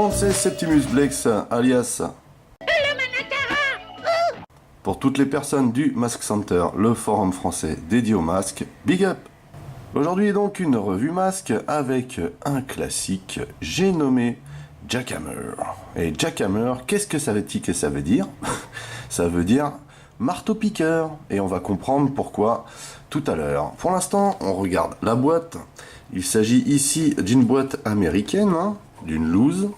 monde, c'est Septimus Blex, alias... Pour toutes les personnes du Mask Center, le forum français dédié au masque, big up! Aujourd'hui donc une revue masque avec un classique, j'ai nommé Jackhammer. Et Jackhammer, qu'est-ce que ça veut dire? Ça veut dire marteau-piqueur, et on va comprendre pourquoi tout à l'heure. Pour l'instant, on regarde la boîte. Il s'agit ici d'une boîte américaine, hein, d'une loose.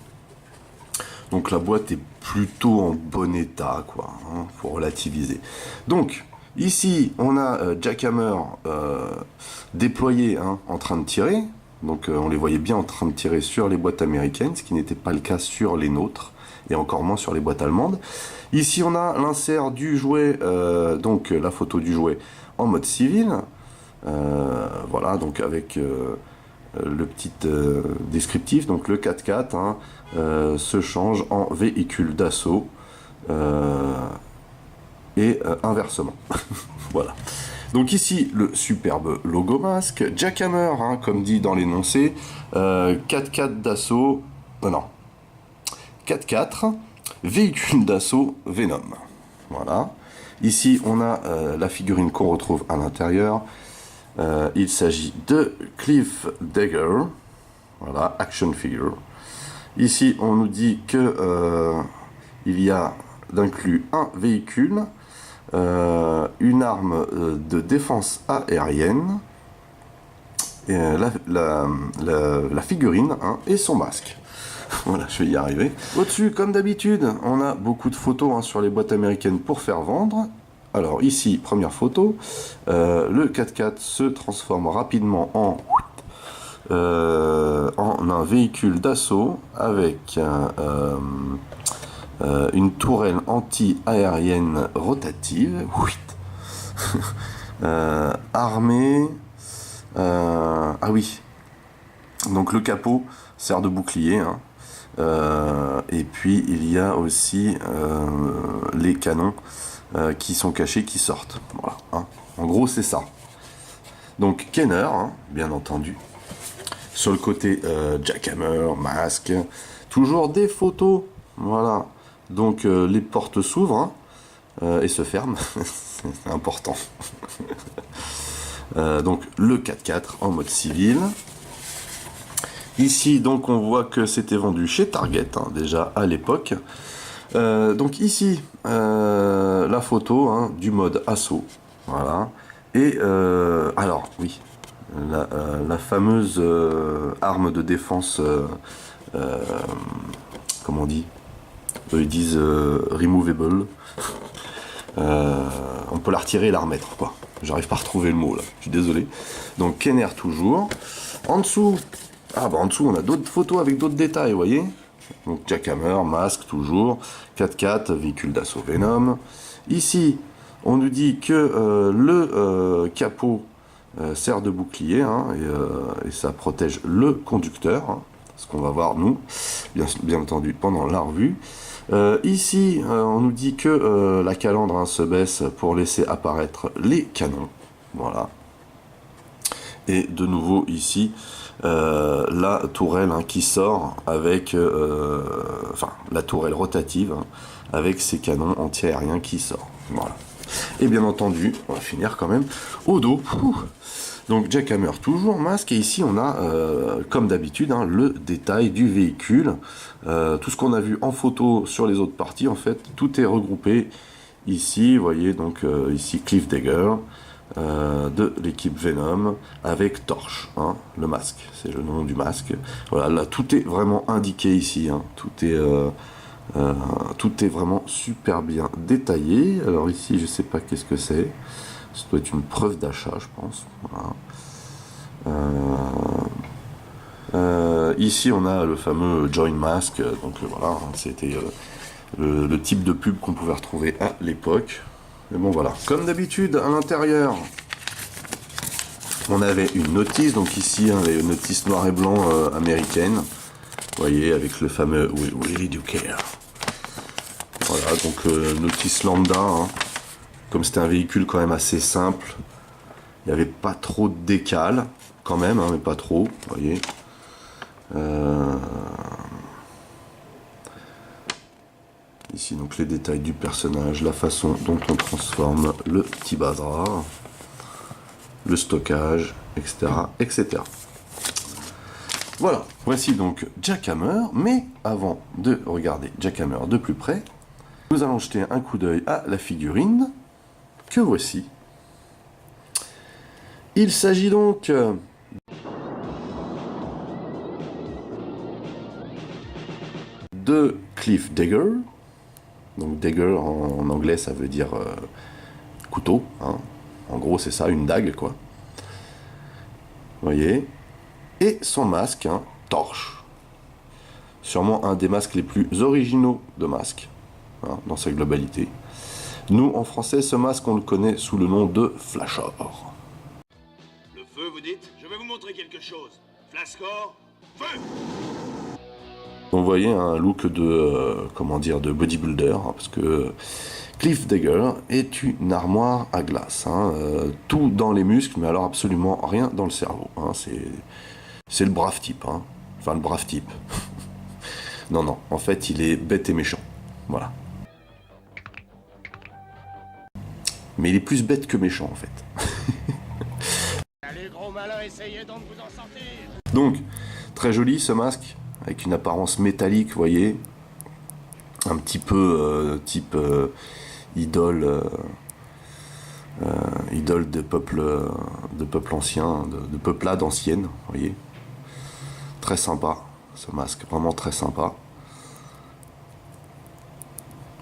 Donc la boîte est plutôt en bon état, quoi, hein, faut relativiser. Donc, ici, on a Jackhammer déployé, hein, en train de tirer. Donc on les voyait bien en train de tirer sur les boîtes américaines, ce qui n'était pas le cas sur les nôtres, et encore moins sur les boîtes allemandes. Ici, on a l'insert du jouet, donc la photo du jouet en mode civil. Voilà, donc avec le petit descriptif, donc le 4x4 hein, se change en véhicule d'assaut et inversement. Voilà. Donc ici, le superbe logo masque, Jackhammer, hein, comme dit dans l'énoncé, 4x4 d'assaut, non, 4x4, véhicule d'assaut Venom. Voilà. Ici, on a la figurine qu'on retrouve à l'intérieur. Il s'agit de Cliff Dagger, voilà, action figure. Ici, on nous dit que il y a d'inclus un véhicule, une arme de défense aérienne, et la figurine hein, et son masque. Voilà, je vais y arriver. Au-dessus, comme d'habitude, on a beaucoup de photos hein, sur les boîtes américaines pour faire vendre. Alors ici, première photo, le 4x4 se transforme rapidement en un véhicule d'assaut avec une tourelle anti-aérienne rotative, armée, ah oui, donc le capot sert de bouclier, hein. Et puis il y a aussi les canons qui sont cachés, qui sortent. Voilà, hein. En gros, c'est ça. Donc, Kenner, hein, bien entendu. Sur le côté, Jackhammer, masque. Toujours des photos. Voilà. Donc, les portes s'ouvrent hein, et se ferment. C'est important. Donc, le 4x4 en mode civil. Ici, donc, on voit que c'était vendu chez Target, hein, déjà à l'époque. Donc ici, la photo hein, du mode assaut, voilà, et alors oui, la fameuse arme de défense, comment on dit, ils disent removable, on peut la retirer et la remettre, quoi, j'arrive pas à retrouver le mot là, je suis désolé. Donc Kenner toujours, en dessous, en dessous on a d'autres photos avec d'autres détails, vous voyez. Donc Jackhammer, masque toujours, 4x4, véhicule d'assaut Venom. Ici, on nous dit que le capot sert de bouclier hein, et ça protège le conducteur, hein, ce qu'on va voir nous, bien entendu, pendant la revue. Ici, on nous dit que la calandre hein, se baisse pour laisser apparaître les canons. Voilà. Et de nouveau ici, la tourelle hein, qui sort avec, enfin la tourelle rotative hein, avec ses canons anti-aériens qui sort. Voilà. Et bien entendu, on va finir quand même au dos. Donc Jackhammer toujours masque et ici on a comme d'habitude hein, le détail du véhicule. Tout ce qu'on a vu en photo sur les autres parties en fait, tout est regroupé ici. Vous voyez donc ici Cliff Dagger. De l'équipe Venom avec Torche, hein, le masque, c'est le nom du masque. Voilà, là tout est vraiment indiqué ici, hein, tout est vraiment super bien détaillé. Alors ici, je sais pas qu'est-ce que c'est. Ça doit être une preuve d'achat, je pense. Voilà. Ici, on a le fameux Join Mask. Donc voilà, hein, c'était le type de pub qu'on pouvait retrouver à l'époque. Mais bon voilà, comme d'habitude à l'intérieur on avait une notice, donc ici hein, les notices noir et blanc américaines, vous voyez avec le fameux We do care. Voilà, donc notice lambda, hein. Comme c'était un véhicule quand même assez simple, il n'y avait pas trop de décal, quand même, hein, mais pas trop, vous voyez. Ici, donc les détails du personnage, la façon dont on transforme le petit bazar, le stockage, etc., etc. Voilà, voici donc Jack Hammer, mais avant de regarder Jack Hammer de plus près, nous allons jeter un coup d'œil à la figurine que voici. Il s'agit donc de Cliff Dagger. Donc Dagger en anglais ça veut dire couteau, hein. En gros c'est ça, une dague quoi. Vous voyez. Et son masque, hein, torche. Sûrement un des masques les plus originaux de masque, hein, dans sa globalité. Nous en français ce masque on le connaît sous le nom de Flashor. Le feu vous dites? Je vais vous montrer quelque chose. Flascor, feu! Vous voyez un look de, comment dire, de bodybuilder, hein, parce que Cliff Dagger est une armoire à glace. Hein, tout dans les muscles, mais alors absolument rien dans le cerveau. Hein, c'est le brave type. Hein. Enfin, le brave type. Non, non, en fait, il est bête et méchant. Voilà. Mais il est plus bête que méchant, en fait. Allez, gros malin, essayez donc de vous en sortir! Donc, très joli ce masque, avec une apparence métallique, vous voyez. Un petit peu type idole, idole de peuple ancien, de peuplade ancienne, vous voyez. Très sympa, ce masque, vraiment très sympa.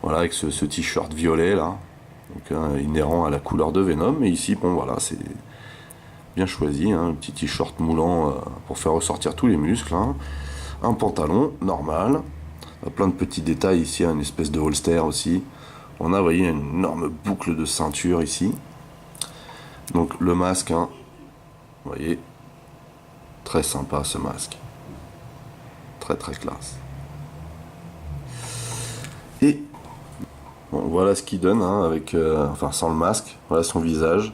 Voilà, avec ce t-shirt violet, là, donc, inhérent à la couleur de Venom. Et ici, bon, voilà, c'est bien choisi, hein, un petit t-shirt moulant pour faire ressortir tous les muscles, hein. Un pantalon normal, plein de petits détails ici, une espèce de holster aussi. On a, vous voyez, une énorme boucle de ceinture ici. Donc le masque, hein, vous voyez, très sympa ce masque. Très très classe. Et bon, voilà ce qu'il donne, hein, avec, enfin sans le masque, voilà son visage.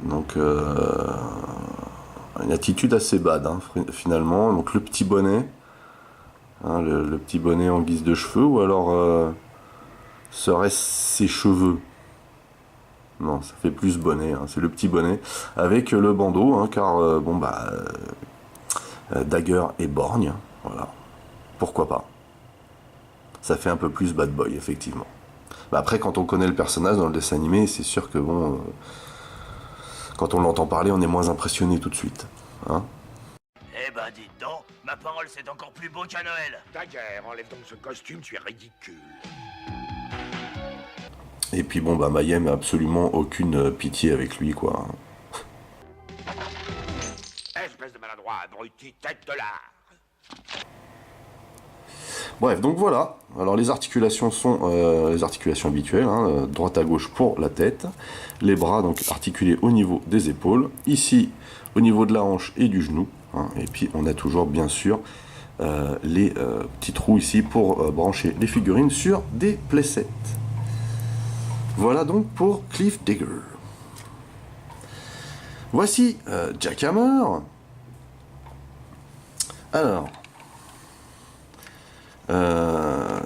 Donc une attitude assez bad, hein, finalement. Donc le petit bonnet, hein, le petit bonnet en guise de cheveux, ou alors serait-ce ses cheveux? Non, ça fait plus bonnet, hein, c'est le petit bonnet avec le bandeau, hein, car bon bah Dagger est borgne, voilà, pourquoi pas. Ça fait un peu plus bad boy, effectivement. Bah, après, quand on connaît le personnage dans le dessin animé, c'est sûr que bon, quand on l'entend parler, on est moins impressionné tout de suite, hein. Eh ben, dites donc, ma parole, c'est encore plus beau qu'à Noël. Dagger, enlève donc ce costume, tu es ridicule. Et puis bon, bah Mayhem a absolument aucune pitié avec lui, quoi. Espèce de maladroit, abruti, tête de l'art. Bref, donc voilà. Alors les articulations sont les articulations habituelles, hein, droite à gauche pour la tête. Les bras donc articulés au niveau des épaules. Ici, au niveau de la hanche et du genou. Hein, et puis on a toujours, bien sûr, les petits trous ici pour brancher les figurines sur des playsets. Voilà donc pour Cliff Dagger. Voici Jack Hammer. Alors,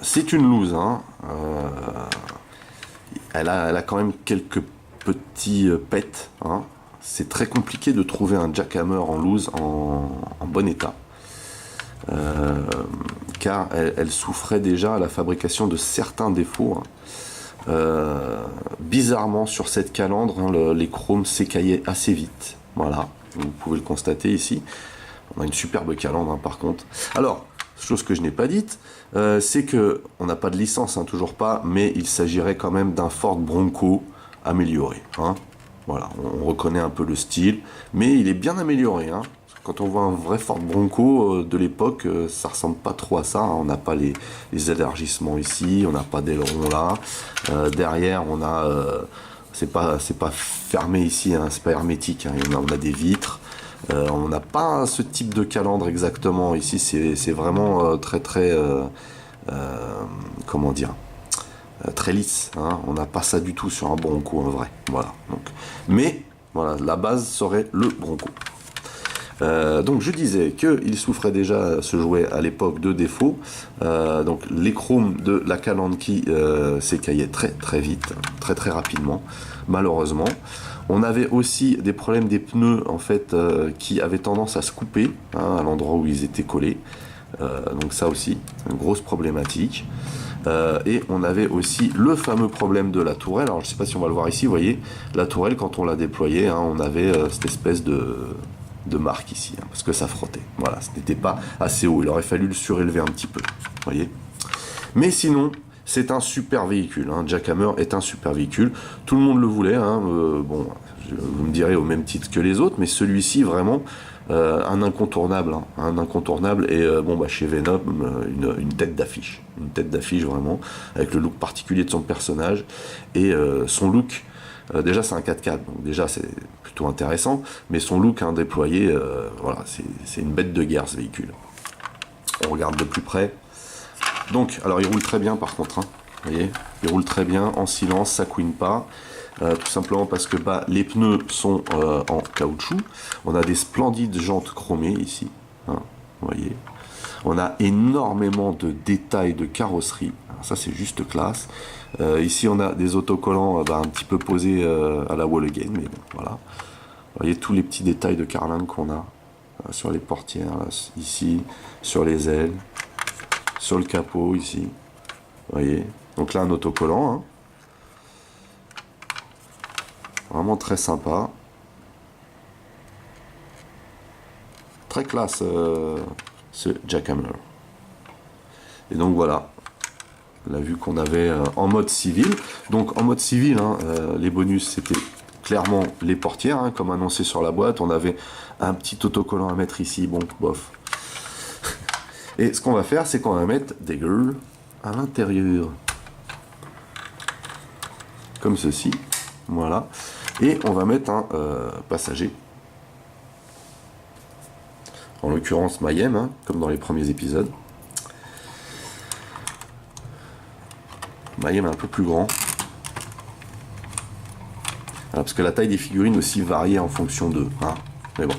c'est une loose, hein. Elle a quand même quelques petits pets, hein. C'est très compliqué de trouver un Jack Hammer en loose en bon état, car elle souffrait déjà à la fabrication de certains défauts, hein. Bizarrement sur cette calandre, hein, les chromes s'écaillaient assez vite, voilà, vous pouvez le constater ici. On a une superbe calandre, hein, par contre. Alors, chose que je n'ai pas dite, c'est que on n'a pas de licence, hein, toujours pas, mais il s'agirait quand même d'un Ford Bronco amélioré, hein. Voilà, on reconnaît un peu le style, mais il est bien amélioré, hein. Quand on voit un vrai Ford Bronco de l'époque, ça ressemble pas trop à ça, hein. On n'a pas les élargissements ici, on n'a pas d'aileron là. Derrière, on a, c'est pas fermé ici, hein, c'est pas hermétique, hein. On a des vitres. On n'a pas ce type de calandre exactement. Ici, c'est vraiment très très, comment dire, très lisse, hein. On n'a pas ça du tout sur un Bronco en vrai. Voilà. Donc, mais voilà, la base serait le Bronco. Donc je disais qu'il souffrait déjà, ce jouet à l'époque, de défauts. Donc les chromes de la Calandki s'écaillaient très très vite, très très rapidement, malheureusement. On avait aussi des problèmes des pneus en fait qui avaient tendance à se couper à l'endroit où ils étaient collés. Donc ça aussi, une grosse problématique. Et on avait aussi le fameux problème de la tourelle. Alors je ne sais pas si on va le voir ici, vous voyez, la tourelle quand on l'a déployée, on avait cette espèce de marque ici, parce que ça frottait. Voilà, ce n'était pas assez haut, il aurait fallu le surélever un petit peu, vous voyez. Mais sinon, c'est un super véhicule, Jackhammer est un super véhicule, tout le monde le voulait, bon, vous me direz au même titre que les autres, mais celui-ci vraiment un incontournable, un incontournable, et bon bah chez Venom une tête d'affiche vraiment, avec le look particulier de son personnage, et son look, déjà c'est un 4x4, donc déjà c'est plutôt intéressant, mais son look déployé, voilà, c'est une bête de guerre ce véhicule. On regarde de plus près. Donc, alors il roule très bien par contre, vous voyez, il roule très bien, en silence, ça couine pas, tout simplement parce que les pneus sont en caoutchouc. On a des splendides jantes chromées ici, vous voyez. On a énormément de détails de carrosserie, alors ça c'est juste classe. Ici on a des autocollants un petit peu posés à la wall again, mais bon, voilà. Vous voyez tous les petits détails de carlingue qu'on a sur les portières, là, ici, sur les ailes, sur le capot ici, vous voyez. Donc là un autocollant, vraiment très sympa, très classe ce Jackhammer. Et donc voilà la vue qu'on avait en mode civil. Donc en mode civil, les bonus c'était clairement les portières, comme annoncé sur la boîte. On avait un petit autocollant à mettre ici, bon bof. Et ce qu'on va faire, c'est qu'on va mettre des gueules à l'intérieur, comme ceci, voilà. Et on va mettre un passager, en l'occurrence Mayhem, comme dans les premiers épisodes. Mayhem est un peu plus grand, parce que la taille des figurines aussi variait en fonction d'eux, mais bon,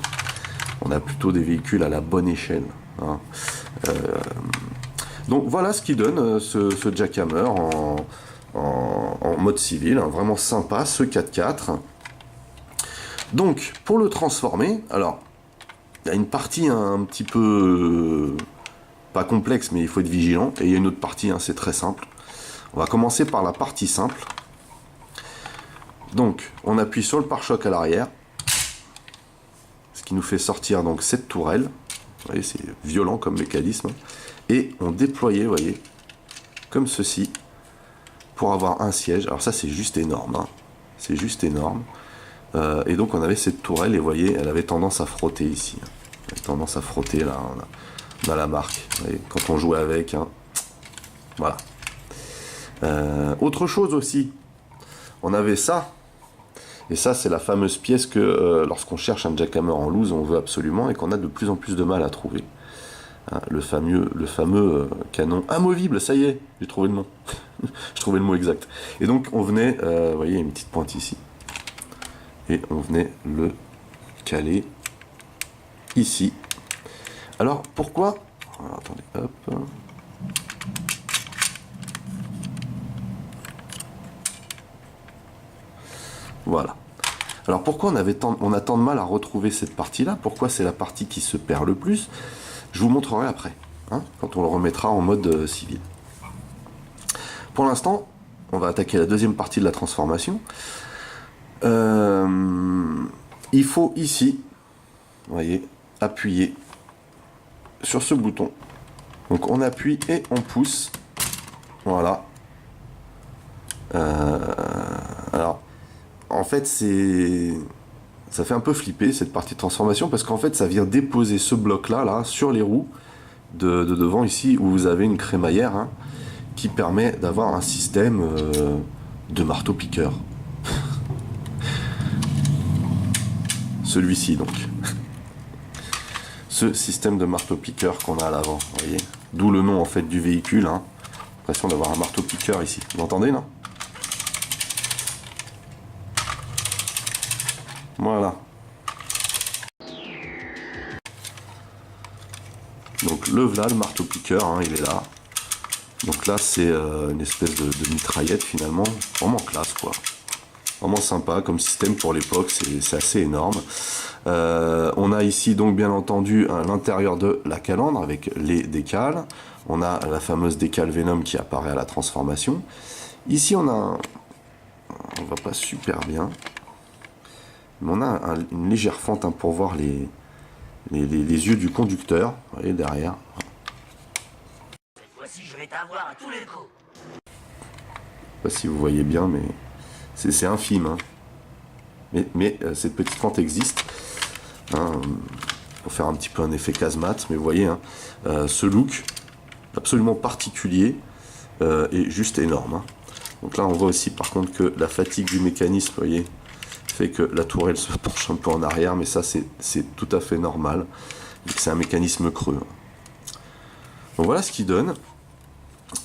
on a plutôt des véhicules à la bonne échelle, donc voilà ce qui donne ce Jackhammer en mode civil, vraiment sympa, ce 4x4. Donc pour le transformer, alors il y a une partie un petit peu pas complexe, mais il faut être vigilant, et il y a une autre partie, c'est très simple. On va commencer par la partie simple. Donc on appuie sur le pare-choc à l'arrière, ce qui nous fait sortir donc cette tourelle. Vous voyez, c'est violent comme mécanisme, et on déployait, vous voyez, comme ceci, pour avoir un siège. Alors ça c'est juste énorme, c'est juste énorme. Et donc on avait cette tourelle, et vous voyez, elle avait tendance à frotter ici, elle avait tendance à frotter là, on a la marque, vous voyez, quand on jouait avec, voilà. Autre chose aussi, on avait ça, et ça c'est la fameuse pièce que lorsqu'on cherche un Jackhammer en loose, on veut absolument, et qu'on a de plus en plus de mal à trouver. Le fameux canon amovible, ça y est, j'ai trouvé le nom. J'ai trouvé le mot exact. Et donc on venait, vous voyez, une petite pointe ici, et on venait le caler ici. Alors pourquoi, alors, attendez, hop, voilà. Alors pourquoi on a tant de mal à retrouver cette partie-là? Pourquoi c'est la partie qui se perd le plus? Je vous montrerai après, quand on le remettra en mode civil. Pour l'instant, on va attaquer la deuxième partie de la transformation. Il faut ici, vous voyez, appuyer sur ce bouton. Donc on appuie et on pousse. Voilà. Alors, en fait, ça fait un peu flipper cette partie de transformation, parce qu'en fait, ça vient déposer ce bloc-là, sur les roues de devant ici, où vous avez une crémaillère, qui permet d'avoir un système de marteau-piqueur. Celui-ci, donc. Ce système de marteau-piqueur qu'on a à l'avant, vous voyez. D'où le nom, en fait, du véhicule. L'impression d'avoir un marteau-piqueur ici. Vous entendez, non? Voilà. Donc le voilà, le marteau-piqueur, hein, il est là. Donc là, c'est une espèce de mitraillette finalement, vraiment classe quoi. Vraiment sympa comme système pour l'époque, c'est assez énorme. On a ici donc bien entendu l'intérieur de la calandre avec les décales. On a la fameuse décale Venom qui apparaît à la transformation. Ici on a on va pas super bien, mais on a une légère fente hein, pour voir les yeux du conducteur. Vous voyez derrière. Cette fois-ci, je vais t'avoir à tous les coups. Je sais pas si vous voyez bien, mais c'est infime. Hein. Mais cette petite fente existe. Hein, pour faire un petit peu un effet casemate. Mais vous voyez, hein, ce look absolument particulier est juste énorme. Hein. Donc là, on voit aussi par contre que la fatigue du mécanisme, vous voyez, fait que la tourelle se penche un peu en arrière. Mais ça, c'est tout à fait normal. C'est un mécanisme creux. Donc voilà ce qu'il donne.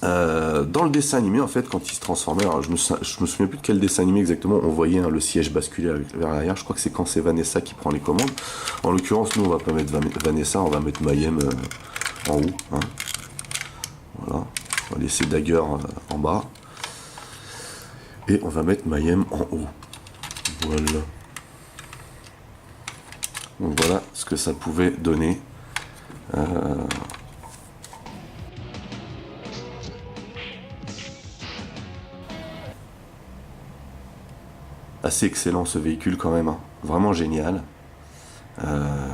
Dans le dessin animé, en fait, quand il se transformait, alors je me souviens plus de quel dessin animé exactement, on voyait hein, le siège basculer vers l'arrière. Je crois que c'est quand c'est Vanessa qui prend les commandes. En l'occurrence, nous on va pas mettre Vanessa, on va mettre Mayhem en haut. Hein. Voilà, on va laisser Dagger en bas. Et on va mettre Mayhem en haut. Voilà. Donc voilà ce que ça pouvait donner. Assez excellent ce véhicule quand même, hein. Vraiment génial.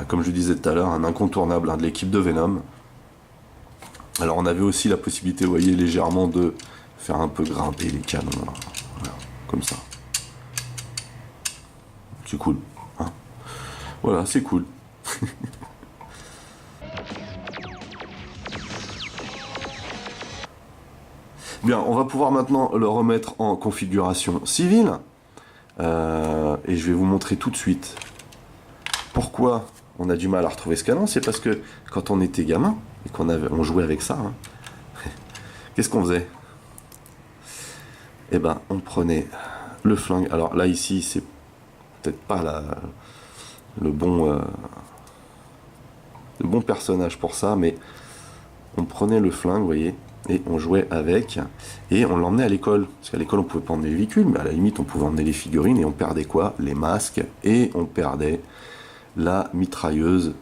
Comme je le disais tout à l'heure, un incontournable hein, de l'équipe de Venom. Alors on avait aussi la possibilité, vous voyez, légèrement de faire un peu grimper les canons, hein. Voilà, comme ça. C'est cool. Hein. Voilà, c'est cool. Bien, on va pouvoir maintenant le remettre en configuration civile. Et je vais vous montrer tout de suite pourquoi on a du mal à retrouver ce canon. C'est parce que quand on était gamin et on jouait avec ça, hein, qu'est-ce qu'on faisait? Eh ben, on prenait le flingue. Alors là, ici, c'est peut-être pas le bon personnage pour ça, mais on prenait le flingue, vous voyez, et on jouait avec, et on l'emmenait à l'école, parce qu'à l'école on pouvait pas emmener les véhicules, mais à la limite on pouvait emmener les figurines, et on perdait quoi? Les masques, et on perdait la mitrailleuse,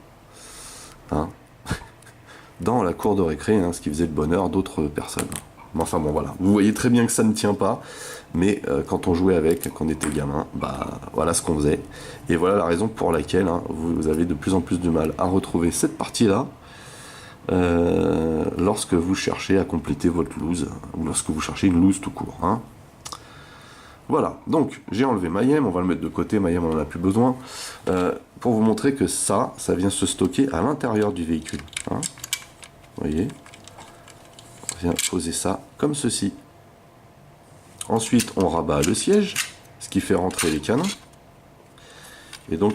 hein, dans la cour de récré, hein, ce qui faisait le bonheur d'autres personnes. Mais enfin bon voilà, vous voyez très bien que ça ne tient pas, mais quand on jouait avec, quand on était gamin, bah voilà ce qu'on faisait, et voilà la raison pour laquelle hein, vous avez de plus en plus de mal à retrouver cette partie-là, lorsque vous cherchez à compléter votre loose, ou lorsque vous cherchez une loose tout court. Hein. Voilà, donc j'ai enlevé Mayhem, on va le mettre de côté, Mayhem on n'en a plus besoin, pour vous montrer que ça vient se stocker à l'intérieur du véhicule. Hein. Vous voyez, on vient poser ça comme ceci. Ensuite on rabat le siège, ce qui fait rentrer les canons, et donc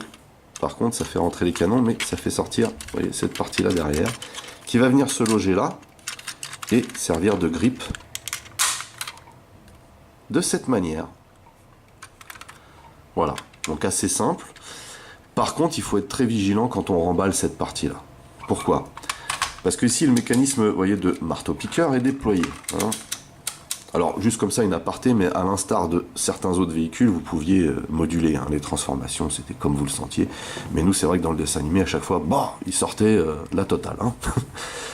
par contre ça fait rentrer les canons, mais ça fait sortir, vous voyez, cette partie là derrière, qui va venir se loger là et servir de grippe de cette manière. Voilà, donc assez simple. Par contre, il faut être très vigilant quand on remballe cette partie-là. Pourquoi? Parce que ici, le mécanisme, vous voyez, de marteau-piqueur est déployé. Hein. Alors, juste comme ça, une aparté, mais à l'instar de certains autres véhicules, vous pouviez moduler hein, les transformations, c'était comme vous le sentiez. Mais nous, c'est vrai que dans le dessin animé, à chaque fois, bah, il sortait la totale. Hein.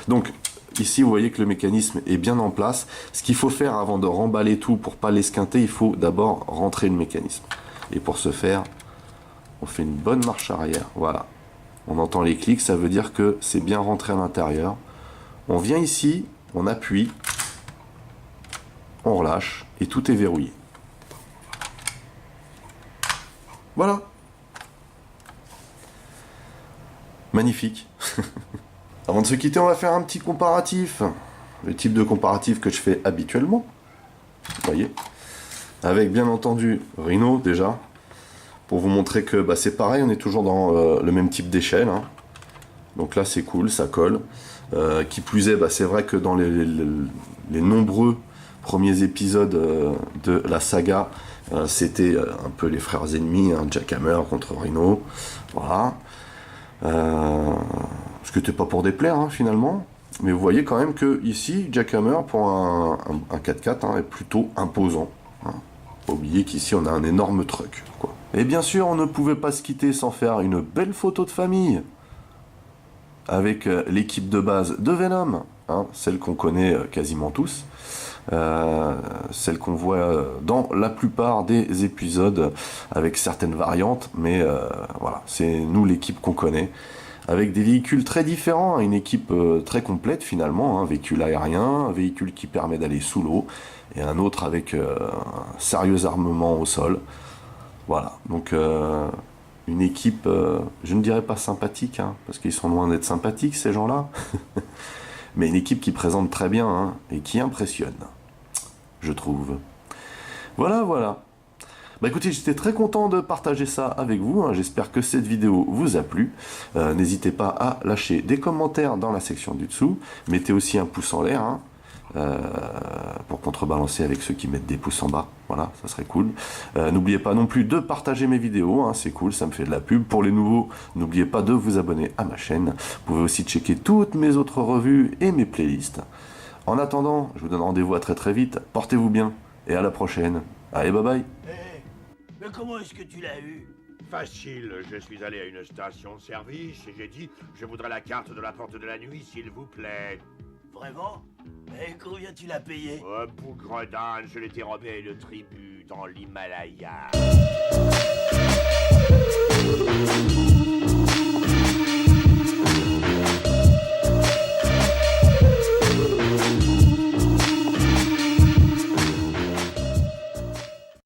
Donc, ici, vous voyez que le mécanisme est bien en place. Ce qu'il faut faire avant de remballer tout pour pas l'esquinter, il faut d'abord rentrer le mécanisme. Et pour ce faire, on fait une bonne marche arrière. Voilà. On entend les clics, ça veut dire que c'est bien rentré à l'intérieur. On vient ici, on appuie, on relâche et tout est verrouillé. Voilà. Magnifique. Avant de se quitter, on va faire un petit comparatif. Le type de comparatif que je fais habituellement. Vous voyez. Avec bien entendu Rhino déjà. Pour vous montrer que bah, c'est pareil, on est toujours dans le même type d'échelle. Hein. Donc là c'est cool, ça colle. Qui plus est, bah, c'est vrai que dans les nombreux premiers épisodes de la saga, c'était un peu les frères ennemis, hein, Jack Hammer contre Rhino. Voilà. Ce qui n'était pas pour déplaire, hein, finalement. Mais vous voyez quand même que ici, Jack Hammer, pour un 4x4, hein, est plutôt imposant. Hein. Faut pas oublier qu'ici, on a un énorme truck, quoi. Et bien sûr, on ne pouvait pas se quitter sans faire une belle photo de famille avec l'équipe de base de Venom, hein, celle qu'on connaît quasiment tous, celle qu'on voit dans la plupart des épisodes avec certaines variantes, mais voilà, c'est nous l'équipe qu'on connaît, avec des véhicules très différents, une équipe très complète finalement, un véhicule aérien, un véhicule qui permet d'aller sous l'eau, et un autre avec un sérieux armement au sol. Voilà, donc une équipe, je ne dirais pas sympathique, hein, parce qu'ils sont loin d'être sympathiques ces gens-là, mais une équipe qui présente très bien, hein, et qui impressionne, je trouve. Voilà, voilà. Bah écoutez, j'étais très content de partager ça avec vous, hein. J'espère que cette vidéo vous a plu. N'hésitez pas à lâcher des commentaires dans la section du dessous, mettez aussi un pouce en l'air, hein, pour contrebalancer avec ceux qui mettent des pouces en bas, voilà, ça serait cool. N'oubliez pas non plus de partager mes vidéos, hein, c'est cool, ça me fait de la pub. Pour les nouveaux, n'oubliez pas de vous abonner à ma chaîne. Vous pouvez aussi checker toutes mes autres revues et mes playlists. En attendant, je vous donne rendez-vous à très très vite, portez-vous bien, et à la prochaine. Allez, bye bye. Mais comment est-ce que tu l'as eu? Facile, je suis allé à une station-service et j'ai dit « Je voudrais la carte de la porte de la nuit, s'il vous plaît. » Vraiment? Et combien tu l'as payé? Oh, bougre d'âne, je l'ai dérobé à une tribu dans l'Himalaya.